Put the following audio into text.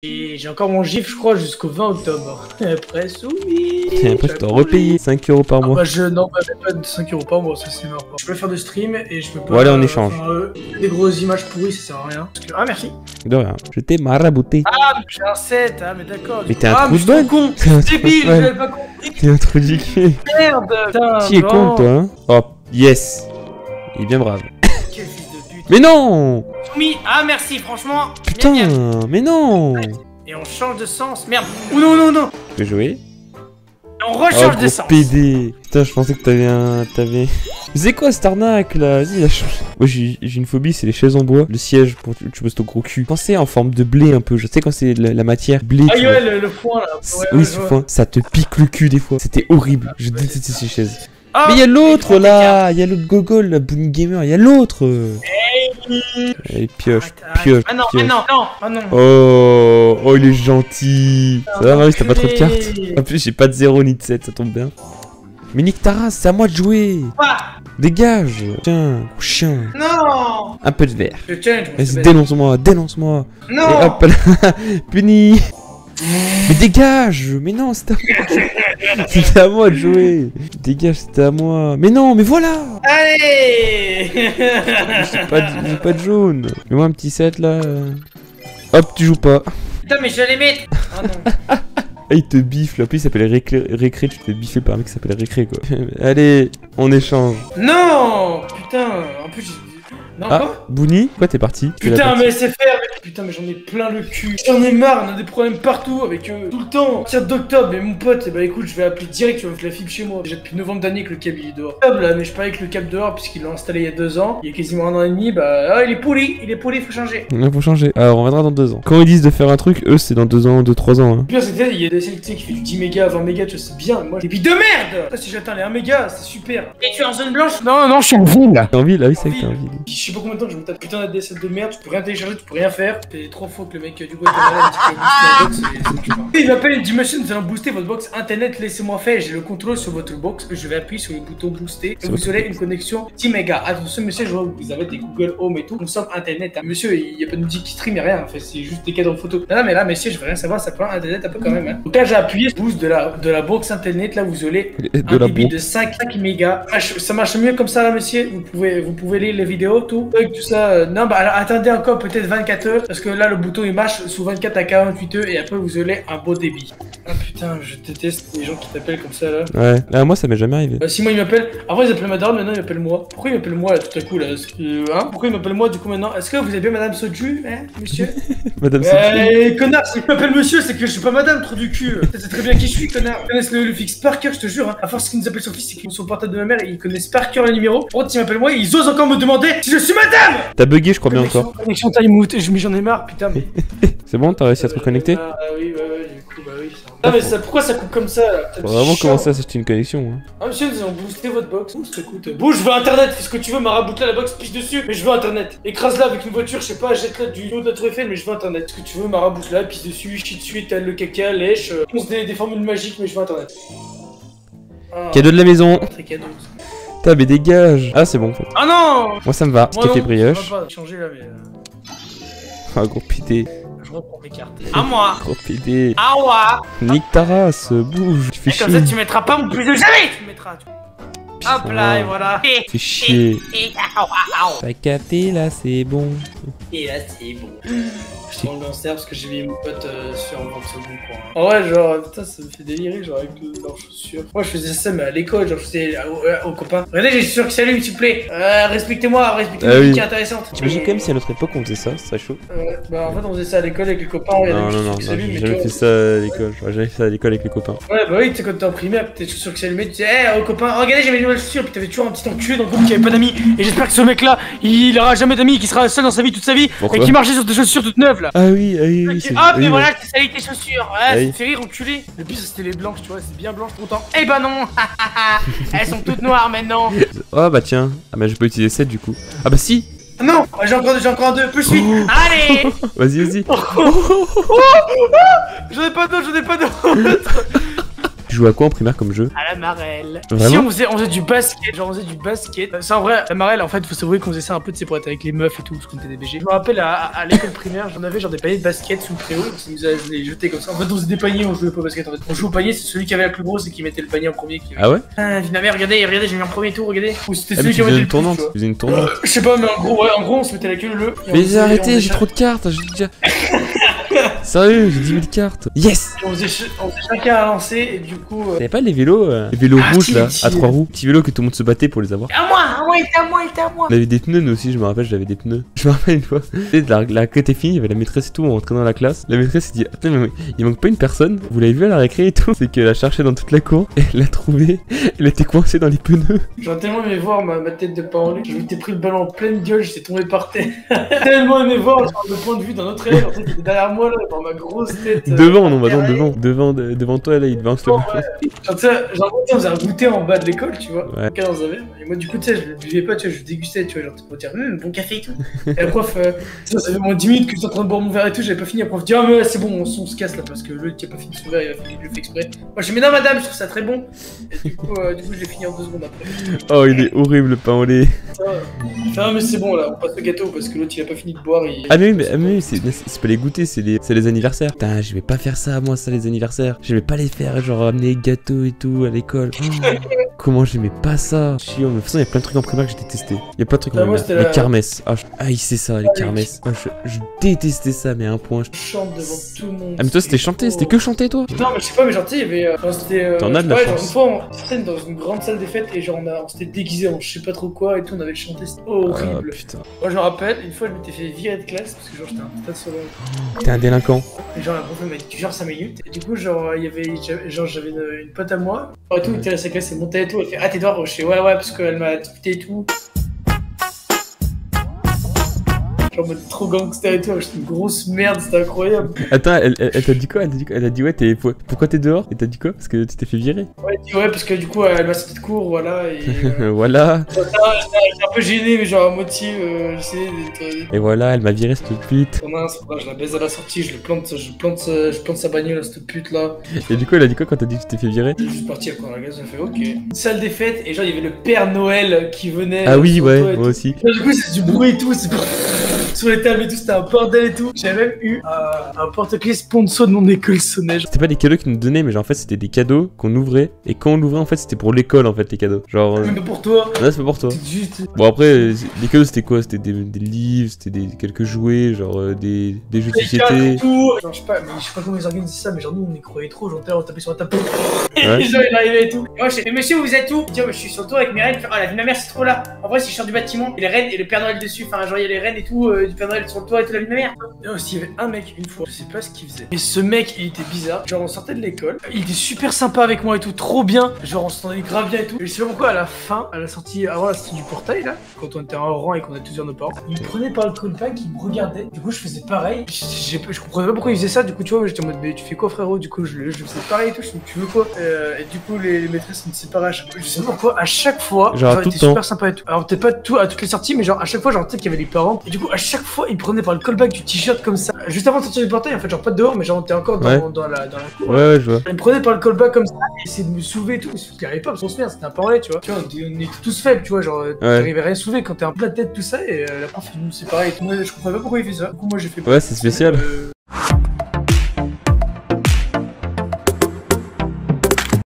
Et j'ai encore mon gif, je crois, jusqu'au 20 octobre. Après, soumis. Et après, je dois repayer 5 € par mois. Bah, non, bah, j'ai pas de 5 € par mois, ça c'est mort. Je peux faire de stream et je peux pas. Bon, allez, on échange. Des grosses images pourries, ça sert à rien. Ah, merci. De rien. Je t'ai marabouté. Ah, mais j'ai un 7, ah, mais d'accord. Mais t'es un trou de je balle. con. T'es un trou Débile, de balle. j'avais pas compris. T'es un trou du cul. Merde, putain. Qui est con, toi, hein? Oh, yes. Il est bien brave. Quel fils de pute. Mais non! Soumis, ah, merci, franchement. Putain, Miam, miam. mais non! Et on change de sens, merde. Ou non, non, non. Tu peux jouer? Et on rechange de gros sens. PD. Putain, je pensais que t'avais un... Mais c'est quoi cette arnaque là? Vas-y, la change. Moi j'ai une phobie, c'est les chaises en bois. Le siège pour tu poses ton gros cul. Quand c'est en forme de blé un peu, je sais quand c'est la matière blé. Ah ouais, le foin là. Ouais, oui, ouais, ce foin. Ça te pique le cul des fois. C'était horrible. Je détestais ces chaises. Ah, mais il y a l'autre là. Il y a l'autre gogol, la Boony Gamer. Il y a l'autre. Allez, pioche, pioche. Ah non, pioche. ah non, non, ah non. Oh, oh, il est gentil. Ah, Ça va, Marius, t'as pas trop de enculé. cartes. En plus, j'ai pas de 0 ni de 7, ça tombe bien. Mais nique ta race, c'est à moi de jouer. Ah, Dégage. Tiens, chien. non. Un peu de verre. Je change. Vas-y, dénonce-moi, dénonce-moi. Non. Et hop là, puni. Mais dégage. Mais non, c'était à moi. C'était à moi de jouer. Dégage, c'était à moi. Mais non, mais voilà. Allez. J'ai pas de jaune. Mets-moi un petit 7 là. Hop, tu joues pas. Putain, mais je vais les mettre. Ah non. Ah, il te bifle. En plus, il s'appelle Récré. Tu te fais bifler par un mec qui s'appelle Récré, quoi. Allez, on échange. Non. Putain. En plus, non, Ah, quoi. Boony, quoi, t'es parti? Putain, mais c'est faire. Putain, mais j'en ai plein le cul. J'en ai marre, on a des problèmes partout avec eux. Tout le temps. Tiens, d'octobre, mais mon pote, bah écoute, je vais appeler direct, tu vas me faire la fibre chez moi. Déjà depuis novembre d'année que le câble il est dehors. Là, mais je parlais avec le câble dehors, puisqu'il l'a installé il y a 2 ans. Il y a quasiment 1 an et demi, bah, ah, il est pourri, faut changer. Il faut changer. Alors, on reviendra dans 2 ans. Quand ils disent de faire un truc, eux, c'est dans 2 ans, 2-3 ans. Hein. Le pire, c'est que il y a des sélections qui fait du 10 mégas, 20 mégas, tu vois, c'est bien. Moi, et puis de merde. Là, si j'atteins les 1 méga, c'est super. Et tu es en zone blanche? Non, non, je suis en ville. T'es en ville? Ah oui, c'est vrai que t'es en ville. Je sais pas combien de temps que je me tape putain d'ADSL de merde, tu peux rien télécharger, tu peux rien faire. C'est 3 fois que le mec du coup il m'appelle, il me dit monsieur, nous allons booster votre box internet, laissez-moi faire, j'ai le contrôle sur votre box, je vais appuyer sur le bouton booster et vous aurez une connexion 10 mégas. Attention monsieur, je vois que vous avez des Google Home et tout, nous sommes internet. Hein. Monsieur, il y a pas de musique qui stream, il y a rien, en fait, c'est juste des cadres photo. Non, mais là, monsieur, je veux rien savoir, ça prend internet un peu quand même. Hein. Donc là, j'ai appuyé boost de la box internet, là vous aurez un débit de 5 mégas. Ça marche mieux comme ça là, monsieur, vous pouvez lire les vidéos, tout ça. Non, bah alors, attendez encore peut-être 24 heures, parce que là, le bouton il marche sous 24 à 48 heures et après vous aurez un beau débit. Ah putain, je déteste les gens qui t'appellent comme ça là. Ouais, là, moi ça m'est jamais arrivé. Si moi il m'appelle, avant ils appelaient madame, maintenant ils m'appellent moi. Pourquoi ils m'appellent moi là tout à coup là? Hein? Pourquoi ils m'appellent moi du coup maintenant? Est-ce que vous avez bien madame Soju, hein, monsieur? Madame Soju. Connard, si ils m'appellent monsieur, c'est que je suis pas madame, trop du cul. C'est très bien qui je suis, connard. Ils connaissent le fixe par cœur, je te jure. Hein. À force qu'ils nous appellent son fils, c'est qu'ils sont au portable de ma mère et ils connaissent par cœur le numéro. Par contre, s'ils m'appellent moi, ils osent encore me demander si je suis madame! T'as bugué, je crois bien encore. Connexion time out, j'en ai marre, putain, mais. C'est bon, t'as réussi à te reconnecter? Ah oui, ouais, du coup, bah oui. Non, mais ça, pourquoi ça coupe comme ça là? Faut vraiment commencer à s'acheter une connexion. Hein. Ah, monsieur, nous allons booster votre box. Boost, écoute. Bouge, je veux internet, fais ce que tu veux, maraboute-la la box, pisse dessus, mais je veux internet. Écrase-la avec une voiture, je sais pas, jette-la du haut de la tour Eiffel, mais je veux internet. Ce que tu veux, maraboute-la, pisse dessus, chie dessus, étale le caca, lèche, ponce des formules magiques, mais je veux internet. Ah, Cadeau de la maison. très cadeau. Putain, mais dégage. Ah, c'est bon en fait. Ah non! Moi ça me va. Petit café brioche. Je vais pas changer là, mais. Ah, gros pédé. Je reprends mes cartes. À moi! Gros pédé. Ah ouais! Nique ta race, bouge. Tu fais chier. Comme ça, tu mettras pas mon plus de jamais! Tu mettras. Hop là, et voilà. Fais chier. T'as capté là, c'est bon. Et là, c'est bon. Je suis dans le gangster parce que j'ai mis mon pote sur un vente sur le bon coin. En vrai, genre, putain, ça me fait délirer, genre, avec leurs chaussures. Moi, je faisais ça, mais à l'école, genre, je faisais aux copains. Regardez, j'ai sûr que salut, s'il vous plaît. Respectez-moi, respectez-moi, oui. qui est intéressante. T'imagines quand même si à notre époque on faisait ça, ce serait chaud. Bah, en fait, on faisait ça à l'école avec les copains. Non, j'ai jamais fait ça à l'école. J'ai jamais fait ça à l'école avec les copains. Ouais, bah oui, tu sais, quand t'es en primaire, t'es chaussures qui s'allumaient, tu disais, hé, copain, regardez, j'ai mes nouvelles chaussures, puis t'avais toujours un petit enculé dans le groupe qui avait pas d'amis. Et j'espère que ce mec-là, il aura jamais d'amis, qui sera seul dans sa vie toute sa vie, pourquoi? et qui marchait sur des chaussures toutes neuves là. Ah oui, Hop, et voilà, t'as sali tes chaussures. Ouais, oui. ça te fait rire, enculé. Le pire, c'était les blanches, tu vois, c'est bien blanche, content. Eh bah non, elles sont toutes noires maintenant. Oh bah tiens. Ah bah je peux utiliser 7 du coup. Ah bah si. Non, j'ai encore deux, plus vite. Allez. Vas-y. J'en ai pas d'autres, Tu jouais à quoi en primaire comme jeu? À la marelle. Vraiment? Si on faisait du basket, genre on faisait du basket. Ça en vrai, la marelle en fait, faut s'avouer qu'on faisait ça un peu de ses potes avec les meufs et tout, parce qu'on était des BG. Je me rappelle à l'école primaire, j'en avais genre des paniers de basket sous le préau, ça nous a les jetés comme ça. En fait, on faisait des paniers, on jouait pas au basket en fait. On jouait au panier, c'est celui qui avait la plus grosse et qui mettait le panier en premier. Ah ouais? Ah, ma mère, regardez, j'ai mis en premier tour, regardez. Ou c'était Ah mais celui qui tu avait faisais le une plus, tournante, tu vois. tu faisais une tournante. Je sais pas, mais en gros, on se mettait la queue le. Mais arrêtez, j'ai trop de cartes, j'ai déjà... Sérieux, j'ai 10 000 cartes. Yes! On faisait chacun à lancer et du coup. T'avais pas les vélos rouges là, à 3 roues, petits vélos que tout le monde se battait pour les avoir. À moi, il était à moi. On avait des pneus nous aussi, je me rappelle, j'avais des pneus. Je me rappelle une fois, tu sais, la récré était finie, il y avait la maîtresse et tout, on rentrait dans la classe. La maîtresse s'est dit, attends, mais il manque pas une personne, vous l'avez vu à la récré et tout? C'est qu'elle a cherché dans toute la cour, et elle l'a trouvée, elle était coincée dans les pneus. J'aurais tellement aimé voir ma tête de pas en lui. Je m'étais pris le ballon en pleine gueule, j'étais tombé par terre. Tellement aimé voir genre, le point de vue d'un autre élève, en fait, il était derrière moi là, dans ma grosse tête. Devant, non, attends, devant toi là, il devait en se le Genre, tu sais, on faisait un goûter en bas de l'école, tu vois. Ouais. Dans un verre. Et moi, du coup, tu sais, je le buvais pas, tu vois, je dégustais, tu vois, genre, pour dire, bon café et tout. Et la prof, ça fait moins 10 minutes que j'étais en train de boire mon verre et tout, j'avais pas fini. La prof dit, ah, mais c'est bon, on se casse là, parce que l'autre qui a pas fini son verre, il le fait exprès. Moi, je dis, mais non, madame, je trouve ça très bon. Et du coup, je l'ai fini en 2 secondes après. Oh, il est horrible le pain au lait. Ah, mais c'est bon là, on passe le gâteau parce que l'autre il a pas fini de boire. Ah, mais oui, c'est pas les goûters, c'est les anniversaires. Putain, je vais pas faire ça, moi, ça, les anniversaires. Je vais pas les faire, genre amener gâteaux et tout à l'école. Comment j'aimais pas ça? Chiant, mais de toute façon, il y a plein de trucs en primaire que j'ai détesté. Il y a plein de trucs en primaire. Les kermesses. Ah, c'est ça, les kermesses. Je détestais ça, mais à un point. Je chante devant tout le monde. Ah, mais toi, c'était chanter, c'était que chanter, toi? Non, mais je sais pas, mais genre, tu sais, il y avait. C'était. T'en as de la chance. Genre, une fois, on s'était dans une grande salle des fêtes et genre, on s'était déguisé en je sais pas trop quoi et tout, on avait chanté, c'était horrible. Ah, putain. Moi, je me rappelle, une fois, je m'étais fait virer de classe parce que genre, j'étais un stade solo. T'es un délinquant. Et genre, la prof m'a dit, tu gères 5 minutes. Et du coup, genre, il y avait. Genre, j'avais une pote à moi. Et tout, il était à sa classe, elle montait et tout. Elle fait, ah, t'es dehors? Je fais, ouais, parce qu'elle m'a disputé et tout. Genre en mode trop gangster et tout, j'étais une grosse merde, c'était incroyable. Attends, elle t'a dit quoi? Elle a dit ouais, pourquoi t'es dehors? Et t'as dit quoi? Parce que tu t'es fait virer? Ouais, elle dit ouais, parce que du coup, elle m'a sorti de cours, voilà. Et, voilà. J'étais un peu gêné, mais genre à moitié, j'essayais d'être. Et voilà, elle m'a viré cette pute. Je la baise à la sortie, je plante sa bagnole à cette pute là. Et du coup, elle a dit quoi quand t'as dit que tu t'es fait virer? Je suis juste parti à quoi la gaz, j'ai fait ok. Salle des fêtes, et genre il y avait le Père Noël qui venait. Ah oui, ouais, moi aussi. Et du coup, c'est du bruit et tout, c'est sur les tables et tout, c'était un bordel et tout. J'avais même eu un porte-clés sponsor de mon école sonnait. C'était pas des cadeaux qu'ils nous donnaient, mais genre en fait c'était des cadeaux qu'on ouvrait. Et quand on l'ouvrait en fait c'était pour l'école en fait les cadeaux. Genre. Même pas pour toi. Non, c'est pas pour toi. Juste. Bon après, les cadeaux c'était quoi? C'était des livres, c'était quelques jouets, genre des jeux de société. Genre je sais pas comment ils organisent ça, mais genre nous on y croyait trop, genre on tapait sur la table. Ouais. Les gens ils arrivaient et tout. Et moi je fais, mais monsieur vous êtes où? Je dis, oh, je suis sur le tour avec mes reines. Oh la vie de ma mère c'est trop là. En vrai si je sors du bâtiment, et les reines et le Père Noël dessus, enfin genre il y a les reines et tout, du Père Noël sur le toit et tout la vie de ma mère. Et aussi il y avait un mec une fois, je sais pas ce qu'il faisait. Et ce mec il était bizarre, genre on sortait de l'école, il était super sympa avec moi et tout, trop bien. Genre on s'entendait grave bien et tout. Et je sais pas pourquoi à la fin, à la sortie, avant la sortie du portail là, quand on était en rang et qu'on a tous nos parents, il me prenait par le callback, il me regardait. Du coup je faisais pareil. Je comprenais pas pourquoi il faisait ça, du coup tu vois j'étais en mode mais tu fais quoi frérot? Du coup je faisais pareil et tout, je me dis tu veux quoi? Et du coup les maîtresses on s'est séparés à chaque fois. Je sais pas pourquoi, à chaque fois, genre il était super sympa et tout. Alors peut-être pas tout à toutes les sorties, mais genre à chaque fois genre tu sais qu'il y avait les parents. Et du coup à chaque fois il me prenait par le callback du t-shirt comme ça. Juste avant de sortir du portail, en fait genre pas dehors, mais genre on était encore dans la cour. Ouais, je vois. Il me prenait par le callback comme ça, et essayait de me soulever et tout. Il arrivait pas parce qu'on se merde, c'était un parler, tu vois. Tu vois, on était tous faibles, tu vois, genre t'arrivais rien à soulever quand t'es en plein de tête, tout ça, et la prof nous c'est pareil. Moi je comprenais pas pourquoi il fait ça. Du coup moi j'ai fait. Ouais, c'est spécial.